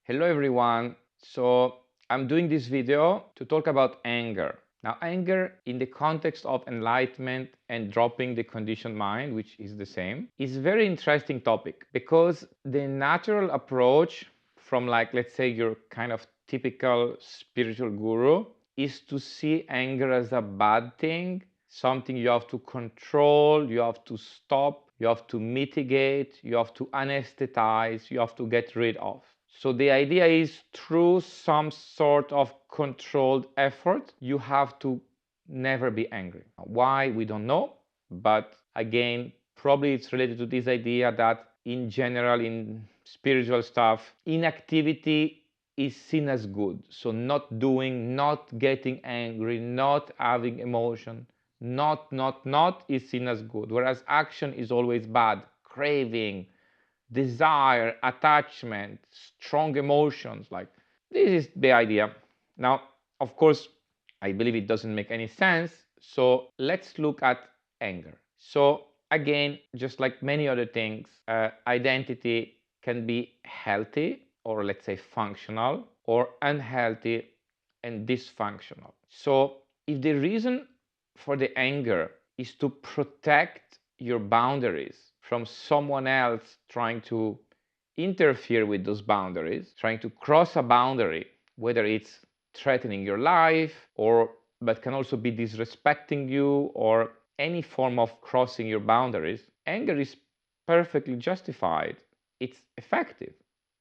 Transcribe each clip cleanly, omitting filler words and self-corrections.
Hello everyone. So I'm doing this video to talk about anger. Now, anger in the context of enlightenment and dropping the conditioned mind, which is the same, is a very interesting topic because the natural approach from, like, let's say your kind of typical spiritual guru is to see anger as a bad thing, something you have to control, you have to stop, you have to mitigate, you have to anesthetize, you have to get rid of. So the idea is through some sort of controlled effort, you have to never be angry. Why? We don't know. But again, probably it's related to this idea that in general, in spiritual stuff, inactivity is seen as good. So not doing, not getting angry, not having emotion, not is seen as good. Whereas action is always bad. Craving, desire, attachment, strong emotions. Like, this is the idea. Now, of course, I believe it doesn't make any sense. So let's look at anger. So again, just like many other things, identity can be healthy, or let's say functional, or unhealthy and dysfunctional. So if the reason for the anger is to protect your boundaries from someone else trying to interfere with those boundaries, trying to cross a boundary, whether it's threatening your life or but can also be disrespecting you or any form of crossing your boundaries, anger is perfectly justified. It's effective.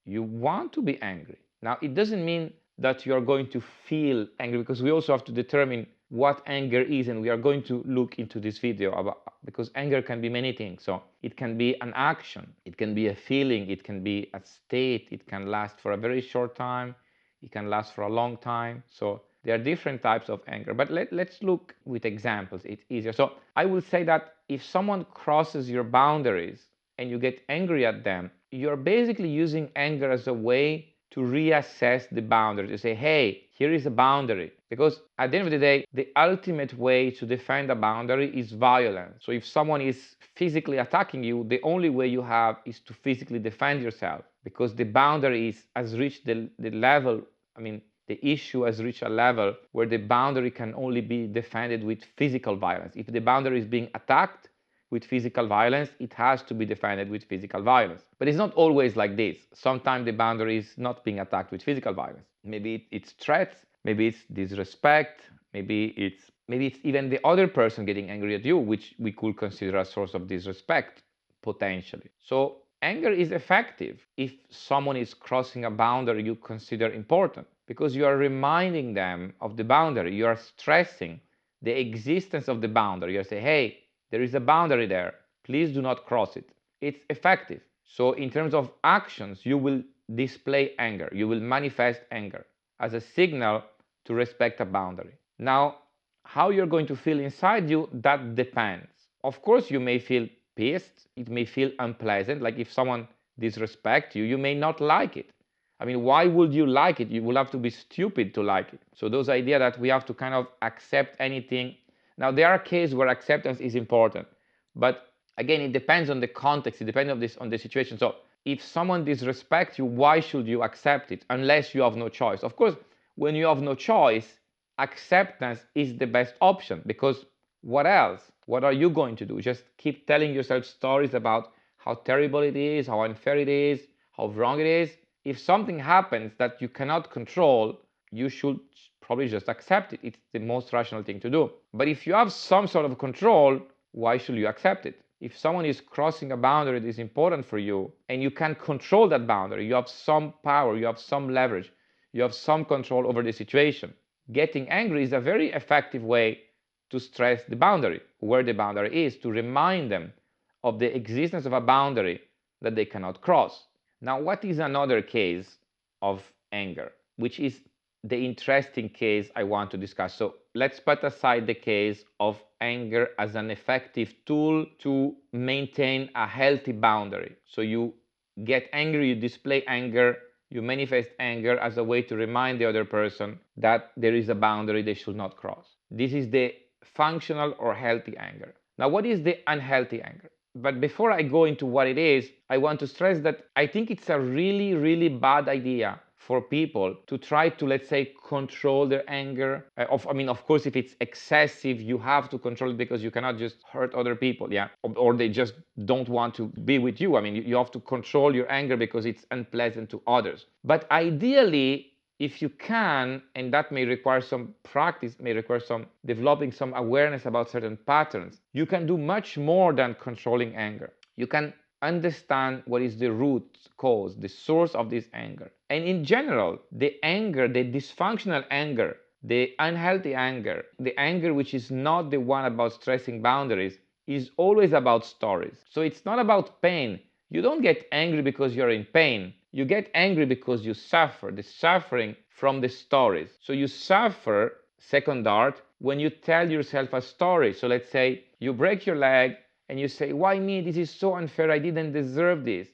You want to be angry. Now, it doesn't mean that you are going to feel angry, because we also have to determine what anger is, and we are going to look into this video about, because anger can be many things. So it can be an action, it can be a feeling, it can be a state, it can last for a very short time, it can last for a long time. So there are different types of anger, but let's look with examples. It's easier. So I will say that if someone crosses your boundaries and you get angry at them, you're basically using anger as a way to reassess the boundary, to say, hey, here is a boundary. Because at the end of the day, the ultimate way to defend a boundary is violence. So if someone is physically attacking you, the only way you have is to physically defend yourself, because the boundary has reached the level, the issue has reached a level where the boundary can only be defended with physical violence. If the boundary is being attacked with physical violence, it has to be defended with physical violence. But it's not always like this. Sometimes the boundary is not being attacked with physical violence. Maybe it's threats, maybe it's disrespect, maybe it's even the other person getting angry at you, which we could consider a source of disrespect, potentially. So anger is effective if someone is crossing a boundary you consider important, because you are reminding them of the boundary. You are stressing the existence of the boundary. You say, hey, there is a boundary there. Please do not cross it. It's effective. So in terms of actions, you will display anger. You will manifest anger as a signal to respect a boundary. Now, how you're going to feel inside you, that depends. Of course, you may feel pissed. It may feel unpleasant. Like if someone disrespects you, you may not like it. Why would you like it? You will have to be stupid to like it. So those idea that we have to kind of accept anything. Now, there are cases where acceptance is important, but again, it depends on the context. It depends on the situation. So if someone disrespects you, why should you accept it unless you have no choice? Of course, when you have no choice, acceptance is the best option, because what else? What are you going to do? Just keep telling yourself stories about how terrible it is, how unfair it is, how wrong it is. If something happens that you cannot control, you should probably just accept it. It's the most rational thing to do. But if you have some sort of control, why should you accept it? If someone is crossing a boundary that is important for you and you can control that boundary, you have some power, you have some leverage, you have some control over the situation. Getting angry is a very effective way to stress the boundary, where the boundary is, to remind them of the existence of a boundary that they cannot cross. Now, what is another case of anger, which is the interesting case I want to discuss? So let's put aside the case of anger as an effective tool to maintain a healthy boundary. So you get angry, you display anger, you manifest anger as a way to remind the other person that there is a boundary they should not cross. This is the functional or healthy anger. Now, what is the unhealthy anger? But before I go into what it is, I want to stress that I think it's a really, really bad idea for people to try to, let's say, control their anger. Of course, if it's excessive, you have to control it because you cannot just hurt other people, yeah, or they just don't want to be with you. I mean, you have to control your anger because it's unpleasant to others. But ideally, if you can, and that may require some practice, may require some developing some awareness about certain patterns, you can do much more than controlling anger. You can understand what is the root cause, the source of this anger. And in general, the anger, the dysfunctional anger, the unhealthy anger, the anger which is not the one about stressing boundaries, is always about stories. So it's not about pain. You don't get angry because you're in pain. You get angry because you suffer, the suffering from the stories. So you suffer, second art, when you tell yourself a story. So let's say you break your leg and you say, why me? This is so unfair. I didn't deserve this.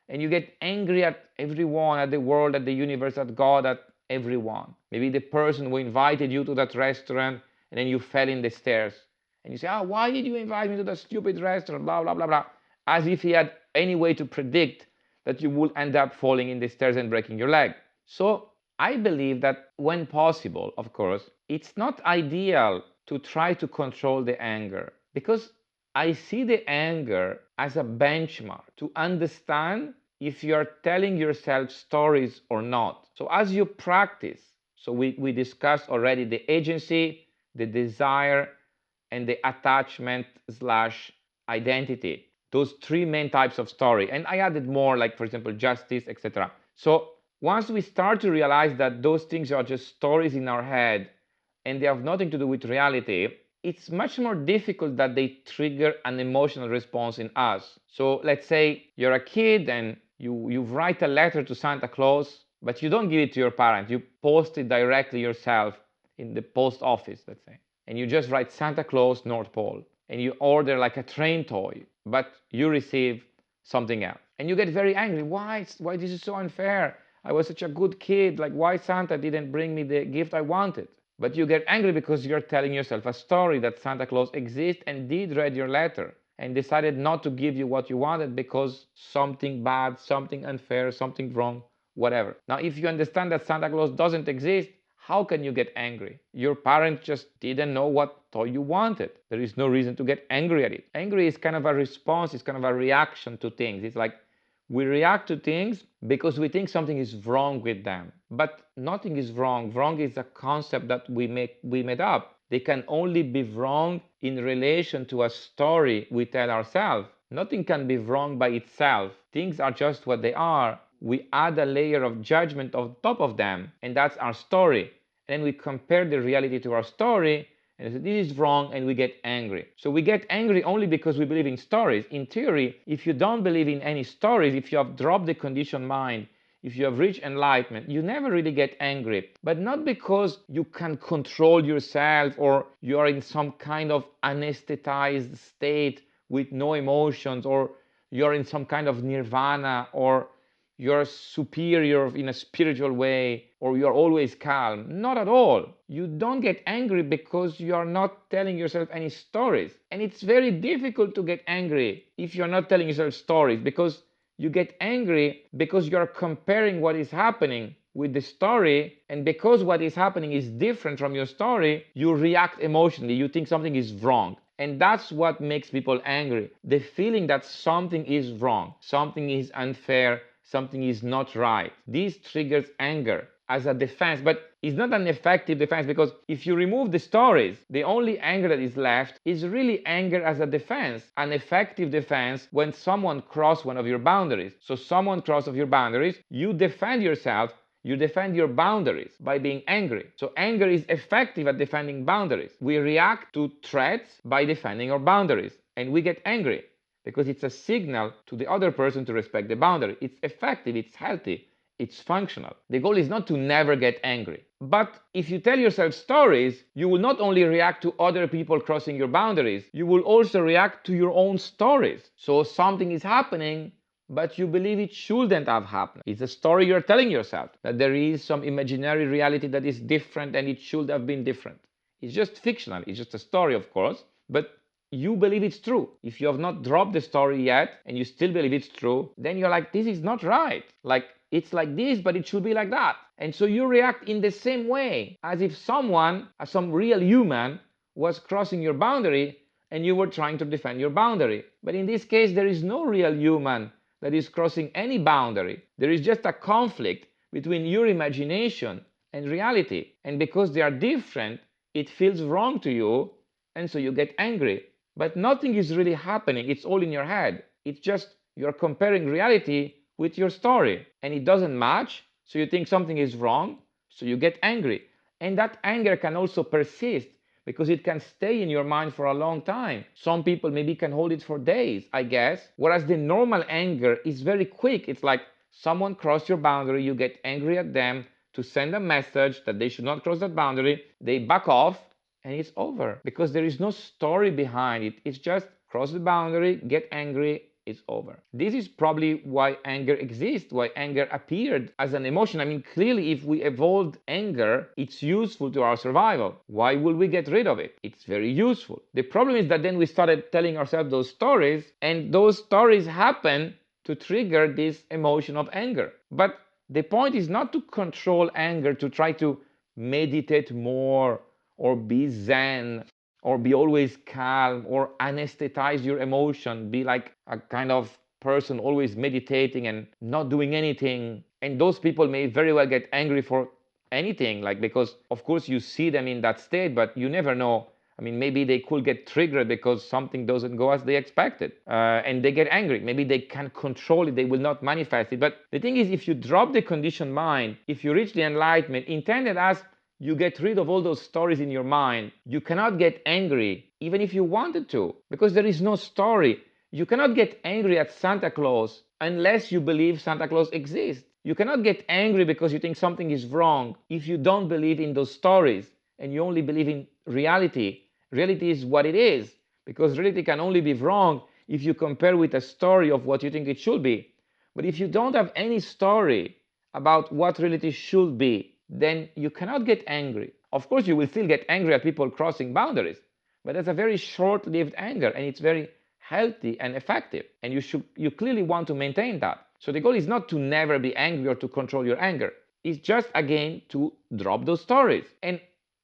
And you get angry at everyone, at the world, at the universe, at God, at everyone. Maybe the person who invited you to that restaurant and then you fell in the stairs. And you say, why did you invite me to that stupid restaurant? Blah, blah, blah, blah. As if he had any way to predict that you would end up falling in the stairs and breaking your leg. So I believe that when possible, of course, it's not ideal to try to control the anger, because I see the anger as a benchmark to understand if you are telling yourself stories or not. So as you practice, so we discussed already the agency, the desire, and the attachment / identity. Those three main types of story. And I added more, like, for example, justice, etc. So once we start to realize that those things are just stories in our head and they have nothing to do with reality, it's much more difficult that they trigger an emotional response in us. So let's say you're a kid and you write a letter to Santa Claus, but you don't give it to your parents. You post it directly yourself in the post office, let's say. And you just write Santa Claus, North Pole. And you order like a train toy, but you receive something else. And you get very angry. Why this is so unfair? I was such a good kid. Like, why Santa didn't bring me the gift I wanted? But you get angry because you're telling yourself a story that Santa Claus exists and did read your letter and decided not to give you what you wanted because something bad, something unfair, something wrong, whatever. Now, if you understand that Santa Claus doesn't exist, how can you get angry? Your parents just didn't know what toy you wanted. There is no reason to get angry at it. Angry is kind of a response, it's kind of a reaction to things. It's like we react to things because we think something is wrong with them. But nothing is wrong. Wrong is a concept that we made up. They can only be wrong in relation to a story we tell ourselves. Nothing can be wrong by itself. Things are just what they are. We add a layer of judgment on top of them, and that's our story. And then we compare the reality to our story, and say, this is wrong, and we get angry. So we get angry only because we believe in stories. In theory, if you don't believe in any stories, if you have dropped the conditioned mind, if you have reached enlightenment, you never really get angry. But not because you can control yourself or you are in some kind of anesthetized state with no emotions, or you're in some kind of nirvana, or you're superior in a spiritual way, or you're always calm. Not at all. You don't get angry because you are not telling yourself any stories. And it's very difficult to get angry if you're not telling yourself stories, because you get angry because you're comparing what is happening with the story, and because what is happening is different from your story, you react emotionally. You think something is wrong. And that's what makes people angry. The feeling that something is wrong, something is unfair, something is not right. This triggers anger as a defense, but it's not an effective defense, because if you remove the stories, the only anger that is left is really anger as a defense, an effective defense when someone crosses one of your boundaries. So someone crosses your boundaries, you defend yourself, you defend your boundaries by being angry. So anger is effective at defending boundaries. We react to threats by defending our boundaries, and we get angry because it's a signal to the other person to respect the boundary. It's effective, it's healthy, it's functional. The goal is not to never get angry. But if you tell yourself stories, you will not only react to other people crossing your boundaries, you will also react to your own stories. So something is happening, but you believe it shouldn't have happened. It's a story you're telling yourself, that there is some imaginary reality that is different and it should have been different. It's just fictional, it's just a story, of course, but you believe it's true. If you have not dropped the story yet and you still believe it's true, then you're like, this is not right. Like, it's like this, but it should be like that. And so you react in the same way as if someone, some real human, was crossing your boundary and you were trying to defend your boundary. But in this case, there is no real human that is crossing any boundary. There is just a conflict between your imagination and reality. And because they are different, it feels wrong to you, and so you get angry. But nothing is really happening. It's all in your head. It's just you're comparing reality with your story, and it doesn't match, so you think something is wrong, so you get angry. And that anger can also persist because it can stay in your mind for a long time. Some people maybe can hold it for days, I guess. Whereas the normal anger is very quick. It's like someone crossed your boundary, you get angry at them to send a message that they should not cross that boundary, they back off, and it's over. Because there is no story behind it. It's just cross the boundary, get angry, it's over. This is probably why anger exists, why anger appeared as an emotion. I mean, clearly, if we evolved anger, it's useful to our survival. Why will we get rid of it? It's very useful. The problem is that then we started telling ourselves those stories, and those stories happen to trigger this emotion of anger. But the point is not to control anger, to try to meditate more, or be zen, or be always calm, or anesthetize your emotion, be like a kind of person always meditating and not doing anything. And those people may very well get angry for anything, like, because of course you see them in that state, but you never know. I mean, maybe they could get triggered because something doesn't go as they expected, and they get angry. Maybe they can control it, they will not manifest it. But the thing is, if you drop the conditioned mind, if you reach the enlightenment intended as you get rid of all those stories in your mind, you cannot get angry, even if you wanted to, because there is no story. You cannot get angry at Santa Claus unless you believe Santa Claus exists. You cannot get angry because you think something is wrong if you don't believe in those stories and you only believe in reality. Reality is what it is, because reality can only be wrong if you compare with a story of what you think it should be. But if you don't have any story about what reality should be, then you cannot get angry. Of course, you will still get angry at people crossing boundaries, but that's a very short-lived anger, and it's very healthy and effective, and you clearly want to maintain that. So the goal is not to never be angry or to control your anger. It's just, again, to drop those stories. And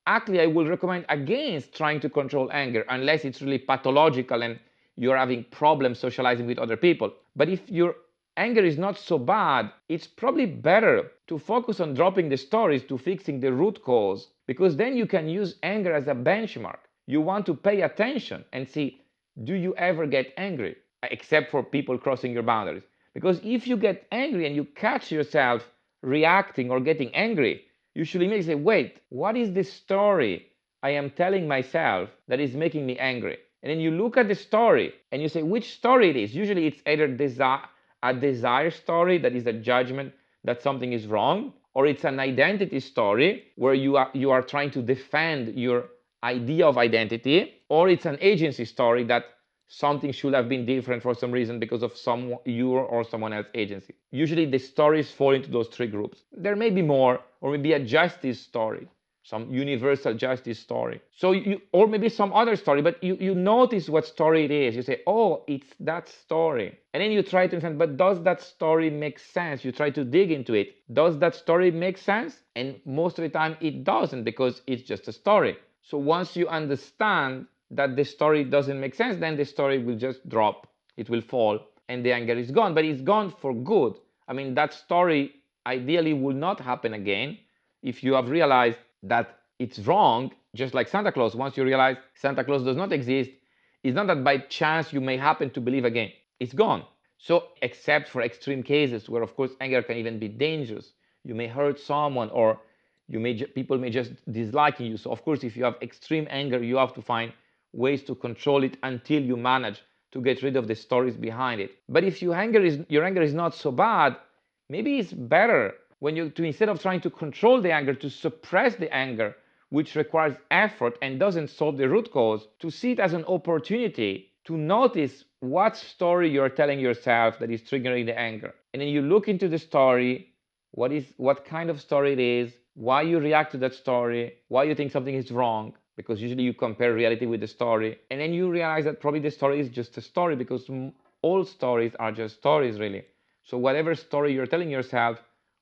actually, I will recommend against trying to control anger unless it's really pathological and you're having problems socializing with other people. But if your anger is not so bad, it's probably better to focus on dropping the stories, to fixing the root cause, because then you can use anger as a benchmark. You want to pay attention and see, do you ever get angry? Except for people crossing your boundaries. Because if you get angry and you catch yourself reacting or getting angry, you should immediately say, wait, what is the story I am telling myself that is making me angry? And then you look at the story and you say which story it is. Usually it's either a desire story, that is a judgment that something is wrong, or it's an identity story where you are trying to defend your idea of identity, or it's an agency story that something should have been different for some reason because of your or someone else's agency. Usually the stories fall into those three groups. There may be more, or maybe a justice story, some universal justice story. So or maybe some other story, but you notice what story it is. You say, oh, it's that story. And then you try to understand, but does that story make sense? You try to dig into it. Does that story make sense? And most of the time it doesn't, because it's just a story. So once you understand that the story doesn't make sense, then the story will just drop. It will fall and the anger is gone, but it's gone for good. I mean, that story ideally will not happen again if you have realized that it's wrong. Just like Santa Claus, once you realize Santa Claus does not exist, it's not that by chance you may happen to believe again. It's gone. So except for extreme cases where of course anger can even be dangerous, you may hurt someone, or people may just dislike you. So of course, if you have extreme anger, you have to find ways to control it until you manage to get rid of the stories behind it. But if your anger is not so bad, maybe it's better instead of trying to control the anger, to suppress the anger, which requires effort and doesn't solve the root cause, to see it as an opportunity to notice what story you're telling yourself that is triggering the anger. And then you look into the story, what kind of story it is, why you react to that story, why you think something is wrong, because usually you compare reality with the story, and then you realize that probably the story is just a story, because all stories are just stories, really. So whatever story you're telling yourself,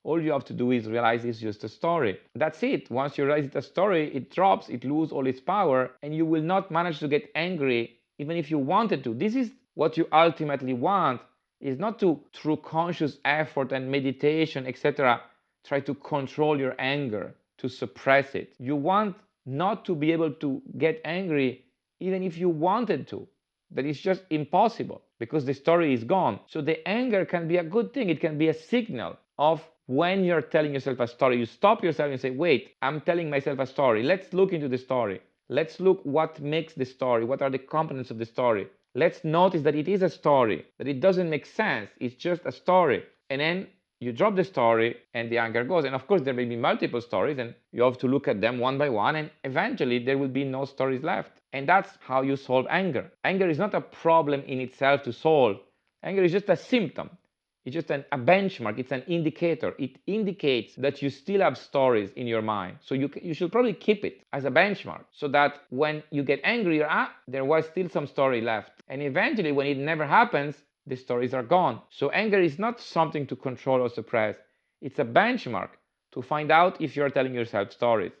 All you have to do is realize it's just a story. That's it. Once you realize it's a story, it drops, it loses all its power, and you will not manage to get angry even if you wanted to. This is what you ultimately want, is not to, through conscious effort and meditation, etc., try to control your anger, to suppress it. You want not to be able to get angry even if you wanted to. That is just impossible because the story is gone. So the anger can be a good thing. It can be a signal of when you're telling yourself a story. You stop yourself and say, wait, I'm telling myself a story. Let's look into the story. Let's look what makes the story. What are the components of the story? Let's notice that it is a story, that it doesn't make sense. It's just a story. And then you drop the story and the anger goes. And of course, there may be multiple stories and you have to look at them one by one, and eventually there will be no stories left. And that's how you solve anger. Anger is not a problem in itself to solve. Anger is just a symptom. It's just a benchmark. It's an indicator. It indicates that you still have stories in your mind. So you should probably keep it as a benchmark so that when you get angry, there was still some story left. And eventually, when it never happens, the stories are gone. So anger is not something to control or suppress. It's a benchmark to find out if you're telling yourself stories.